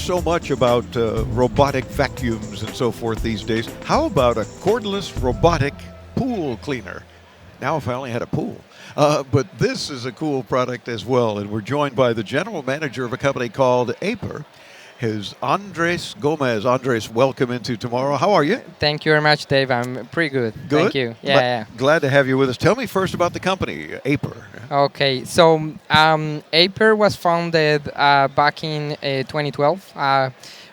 so much about robotic vacuums and so forth these days. How about a cordless robotic pool cleaner? Now, if I only had a pool. But this is a cool product as well. And we're joined by the general manager of a company called Aiper. His Andres Gomez. Andres, welcome into Tomorrow. How are you? Thank you very much, Dave. I'm pretty good. Good. Thank you. Yeah. Glad to have you with us. Tell me first about the company, Aiper. Okay, so Aiper was founded back in 2012.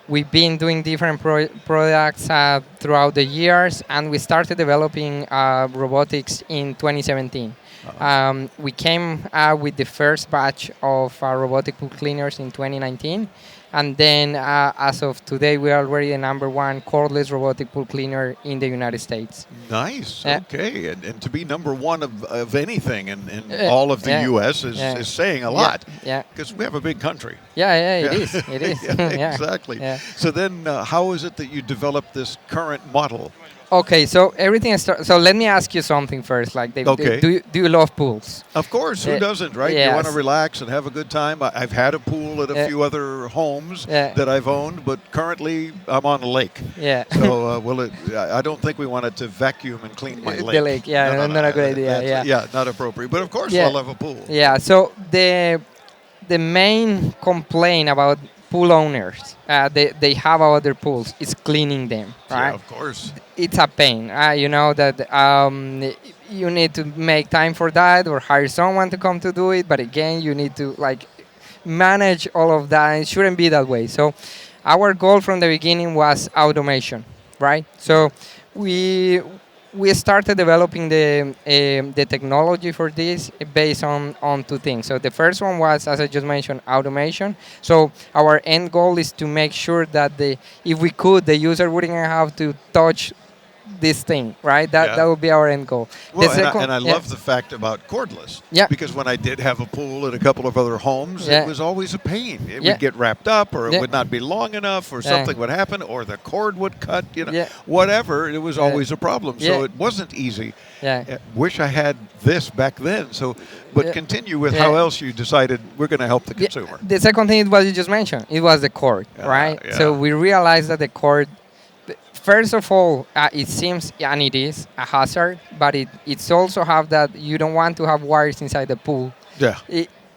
We've been doing different products throughout the years, and we started developing robotics in 2017. We came with the first batch of robotic pool cleaners in 2019. And then, as of today, we are already the #1 cordless robotic pool cleaner in the United States. Nice. Okay. And to be #1 of anything in all of the U.S. is saying a lot. Yeah. Because we have a big country. Yeah, it is. It is. Yeah, exactly. Yeah. So then, how is it that you developed this current model? Okay, so everything is so let me ask you something first. Like, Okay. do you love pools? Of course, who doesn't, right? Yes. You want to relax and have a good time. I've had a pool at a few other homes that I've owned, but currently I'm on a lake. Yeah. So, I don't think we wanted to vacuum and clean my lake. The lake, yeah, No, not a good idea. Yeah, not appropriate. But of course, I'll have a pool. Yeah. So the main complaint about pool owners, they have other pools, is cleaning them, right? Yeah, of course. It's a pain. You know that you need to make time for that or hire someone to come to do it. But again, you need to manage all of that. It shouldn't be that way. So our goal from the beginning was automation, right? So we started developing the technology for this based on two things. So the first one was, as I just mentioned, automation. So our end goal is to make sure that if we could, the user wouldn't have to touch this thing, right? That would be our end goal. Well, I love the fact about cordless. Yeah. Because when I did have a pool at a couple of other homes, it was always a pain. It would get wrapped up, or it would not be long enough, or something would happen, or the cord would cut, whatever. It was always a problem. So it wasn't easy. Yeah. Wish I had this back then. So, but continue with how else you decided we're going to help the consumer. The second thing is what you just mentioned. It was the cord, right? Yeah. So we realized that the cord, first of all, it seems, and it is, a hazard, but it's also have that you don't want to have wires inside the pool. Yeah.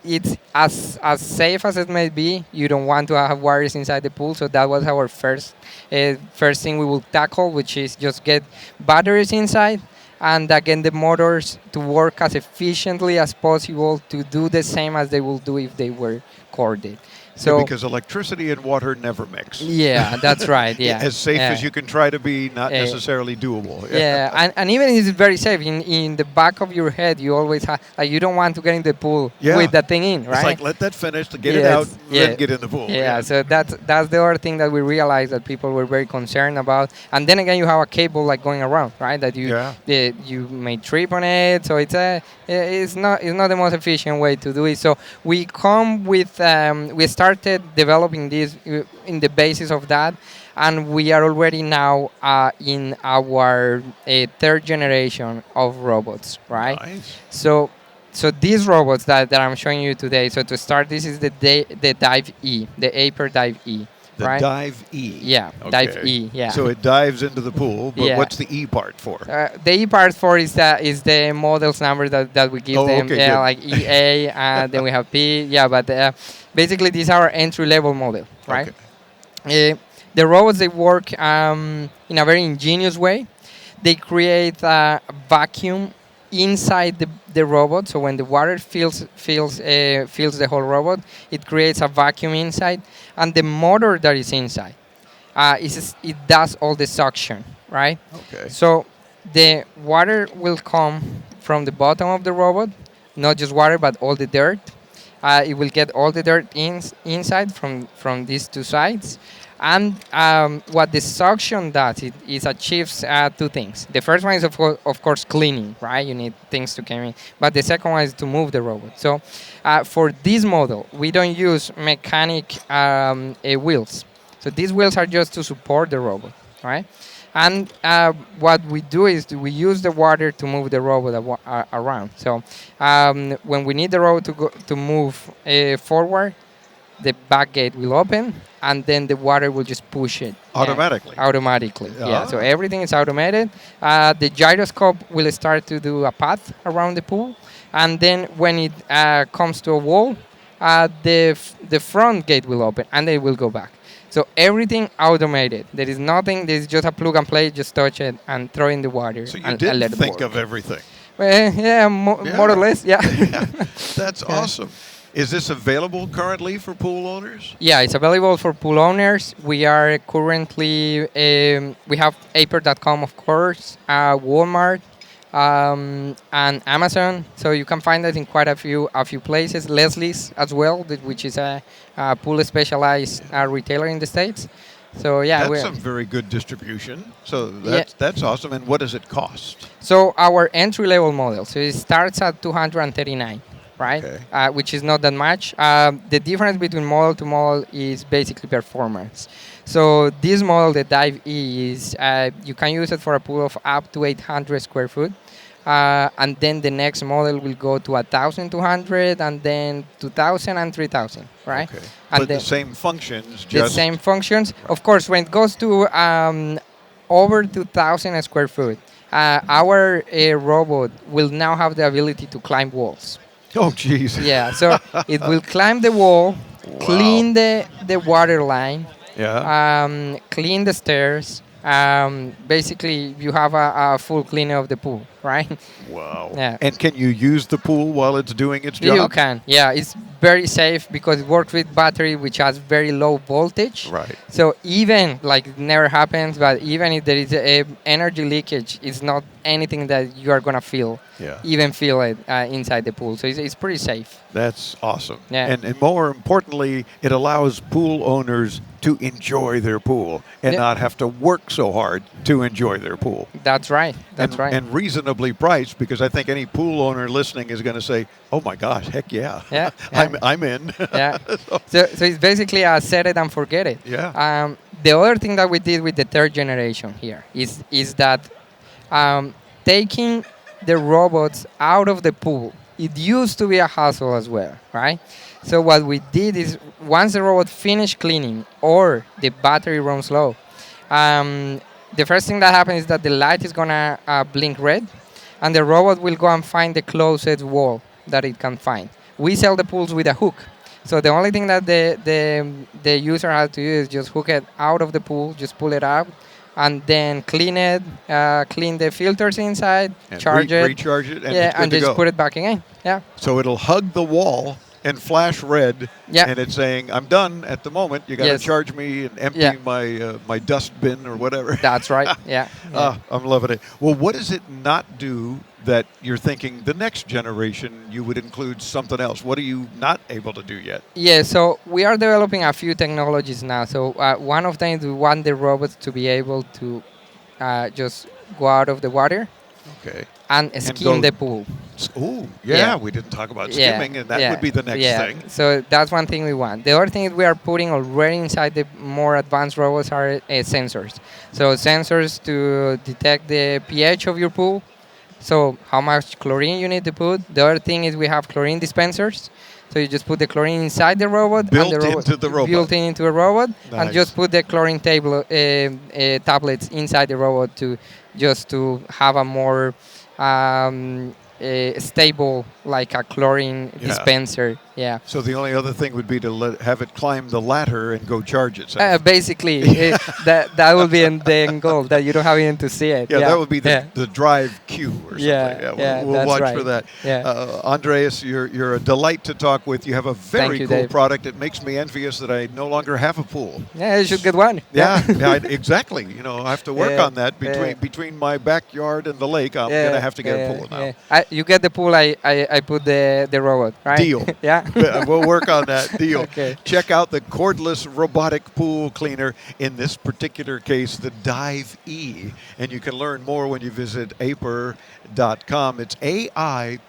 It's as safe as it may be. You don't want to have wires inside the pool, so that was our first thing we will tackle, which is just get batteries inside and again the motors to work as efficiently as possible to do the same as they will do if they were corded. So because electricity and water never mix. Yeah, that's right. Yeah, as safe as you can try to be, not necessarily doable. Yeah, and even if it's very safe, in the back of your head, you always have, you don't want to get in the pool with that thing in, right? It's like, let that finish, to get it out, then get in the pool. Yeah, so that's the other thing that we realized that people were very concerned about. And then again, you have a cable going around, right? That you may trip on it, so it's not the most efficient way to do it. So we come with we started developing this in the basis of that, and we are already now in our third generation of robots, right? Nice. So these robots that I'm showing you today. So to start, this is the Dive E, the Aiper Dive E. The right? Dive E. Yeah, okay. Dive E. Yeah. So it dives into the pool, but what's the E part for? The E part for is the model's number that we give them. Okay, yeah, like EA, and then we have P. Yeah, but basically these are our entry-level model, right? Okay. The robots, they work in a very ingenious way. They create a vacuum inside the robot. So when the water fills the whole robot, it creates a vacuum inside, and the motor that is inside, it does all the suction, right? Okay. So the water will come from the bottom of the robot, not just water, but all the dirt. It will get all the dirt inside from these two sides. And what the suction does, it achieves two things. The first one is, of course, cleaning, right? You need things to come in. But the second one is to move the robot. So for this model, we don't use mechanic wheels. So these wheels are just to support the robot, right? And what we do is we use the water to move the robot around. So when we need the robot to move forward, the back gate will open, and then the water will just push it. Automatically. Automatically, yeah. So Ah. everything is automated. The gyroscope will start to do a path around the pool, and then when it comes to a wall, the front gate will open, and they will go back. So everything automated. There is nothing. There is just a plug and play. Just touch it and throw in the water So you and did let it think work. of everything. Well, yeah, more or Yeah. less, yeah. Yeah. That's awesome. Is this available currently for pool owners? Yeah, it's available for pool owners. We are currently, we have Aiper.com, of course, Walmart, and Amazon. So you can find it in quite a few places. Leslie's as well, which is a pool specialized retailer in the States. So yeah, That's we some very good distribution. So yeah. that's awesome. And what does it cost? So our entry level model, so it starts at 239, right? Okay. Which is not that much. The difference between model to model is basically performance. So this model, the Dive E, is you can use it for a pool of up to 800 square foot. And then the next model will go to 1,200, and then 2,000 and 3,000, right? Okay. And But then the same functions, the just same functions. Of course, when it goes to over 2,000 square foot, our robot will now have the ability to climb walls. oh, geez. Yeah, so it will climb the wall, Wow. clean the water line, Yeah. clean the stairs. Basically, you have a full cleaning of the pool, right? Wow. Yeah. And can you use the pool while it's doing its You job? can, yeah. It's very safe because it works with battery, which has very low voltage. Right. So even like it never happens, but even if there is a energy leakage, it's not anything that you are gonna feel. Yeah. Even feel it inside the pool. So it's pretty safe. That's awesome. Yeah. And more importantly, it allows pool owners to enjoy their pool and Yeah. not have to work so hard to enjoy their pool. That's right. That's and, right. And reasonably priced, because I think any pool owner listening is going to say, "Oh my gosh, heck yeah, Yeah, I'm in." Yeah. So it's basically a set it and forget it. Yeah. The other thing that we did with the third generation here is that taking the robots out of the pool. It used to be a hassle as well, right? So what we did is once the robot finished cleaning or the battery runs low, the first thing that happens is that the light is gonna blink red, and the robot will go and find the closest wall that it can find. We sell the pools with a hook, so the only thing that the user has to do is just hook it out of the pool, just pull it out, and then clean it, clean the filters inside, And charge it, recharge it, and yeah, it's good and to just go. put it back again. Yeah, So it'll hug the wall and flash red, Yeah. and it's saying, "I'm done at the moment. You got to Yes. charge me and empty Yeah. my dust bin or whatever." that's right. Yeah. Ah, I'm loving it. Well, what does it not do that you're thinking the next generation you would include something else? What are you not able to do yet? Yeah, so we are developing a few technologies now. So one of them is we want the robots to be able to just go out of the water Okay. and skim go- the pool. Oh, yeah, Yeah. we didn't talk about Yeah, skimming, and that yeah, would be the next yeah. thing. So that's one thing we want. The other thing is we are putting already inside the more advanced robots are sensors. So sensors to detect the pH of your pool. So how much chlorine you need to put. The other thing is we have chlorine dispensers. So you just put the chlorine inside the robot. Built and the robot into the robot. Built into a robot. And Nice. just put the chlorine tablets inside the robot to have a more stable, like a chlorine Yeah. dispenser. Yeah. So the only other thing would be to have it climb the ladder and go charge itself. Basically, that will be the end goal, that you don't have even to see it. Yeah, that would be Yeah. the drive cue or something. Yeah, yeah, we'll that's watch right. for that. Yeah. Andreas, you're a delight to talk with. You have a very you, cool Dave. product. It makes me envious that I no longer have a pool. Yeah, you should get one. Yeah, exactly. You know, I have to work Yeah, on that between my backyard and the lake. I'm gonna have to get a pool now. Yeah. You get the pool. I put the robot. Right. Deal. Yeah. We'll work on that deal. Okay. Check out the cordless robotic pool cleaner. In this particular case, the Dive E, and you can learn more when you visit Aiper.com. It's AIPER,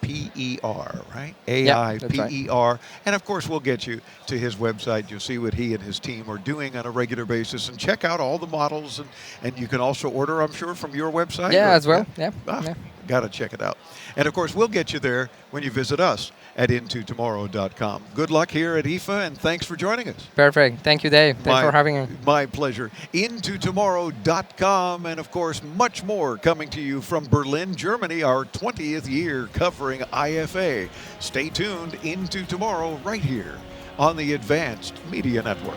right? Yeah, that's right. AIPER. And of course, we'll get you to his website. You'll see what he and his team are doing on a regular basis, and check out all the models. And you can also order, I'm sure, from your website. Yeah, or- as well. Yeah. Ah, Yeah. Got to check it out. And of course, we'll get you there when you visit us at intotomorrow.com. Good luck here at IFA, and thanks for joining us. Perfect. Thank you, Dave. Thanks for having me. My pleasure. Intotomorrow.com, and of course, much more coming to you from Berlin, Germany, our 20th year covering IFA. Stay tuned. Into Tomorrow right here on the Advanced Media Network.